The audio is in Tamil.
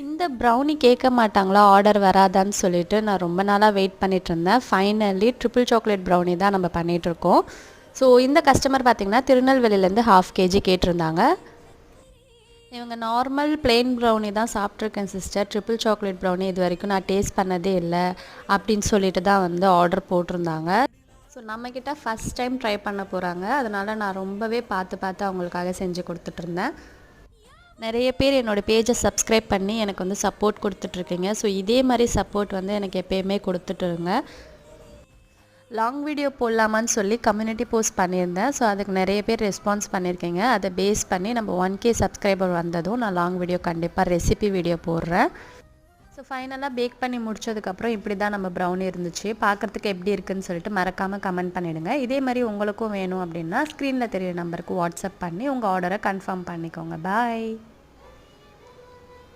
இந்த ப்ரௌனி கேட்க மாட்டாங்களா, ஆர்டர் வராதான்னு சொல்லிட்டு நான் ரொம்ப நாளாக வெயிட் பண்ணிட்டு இருந்தேன். ஃபைனலி ட்ரிபிள் சாக்லேட் ப்ரௌனி தான் நம்ம பண்ணிகிட்ருக்கோம். ஸோ இந்த கஸ்டமர் பார்த்திங்கன்னா திருநெல்வேலியிலேருந்து 1/2 kg கேட்டிருந்தாங்க. இவங்க நார்மல் பிளெயின் ப்ரௌனி தான் சாப்பிட்ருக்கேன் சிஸ்டர், ட்ரிபிள் சாக்லேட் ப்ரௌனி இது வரைக்கும் நான் டேஸ்ட் பண்ணதே இல்லை அப்படின்னு சொல்லிட்டு தான் வந்து ஆர்டர் போட்டிருந்தாங்க. ஸோ நம்மக்கிட்ட ஃபஸ்ட் டைம் ட்ரை பண்ண போகிறாங்க, அதனால் நான் ரொம்பவே பார்த்து அவங்களுக்காக செஞ்சு கொடுத்துட்ருந்தேன். நிறைய பேர் என்னோடய பேஜை சப்ஸ்கிரைப் பண்ணி எனக்கு வந்து சப்போர்ட் கொடுத்துட்ருக்கீங்க. ஸோ இதே மாதிரி சப்போர்ட் வந்து எனக்கு எப்போயுமே கொடுத்துட்டுருங்க. லாங் வீடியோ போடலாமான்னு சொல்லி கம்யூனிட்டி போஸ்ட் பண்ணியிருந்தேன். ஸோ அதுக்கு நிறைய பேர் ரெஸ்பான்ஸ் பண்ணியிருக்கீங்க. அதை பேஸ் பண்ணி நம்ம 1K சப்ஸ்கிரைபர் வந்ததும் நான் லாங் வீடியோ கண்டிப்பாக ரெசிபி வீடியோ போடுறேன். ஸோ ஃபைனலாக பேக் பண்ணி முடிச்சதுக்கப்புறம் இப்படி தான் நம்ம ப்ரௌனி இருந்துச்சு. பார்க்குறதுக்கு எப்படி இருக்குதுன்னு சொல்லிட்டு மறக்காமல் கமெண்ட் பண்ணிவிடுங்க. இதே மாதிரி உங்களுக்கும் வேணும் அப்படின்னா ஸ்க்ரீனில் தெரியிற நம்பருக்கு வாட்ஸ்அப் பண்ணி உங்கள் ஆர்டரை கன்ஃபார்ம் பண்ணிக்கோங்க. பாய்.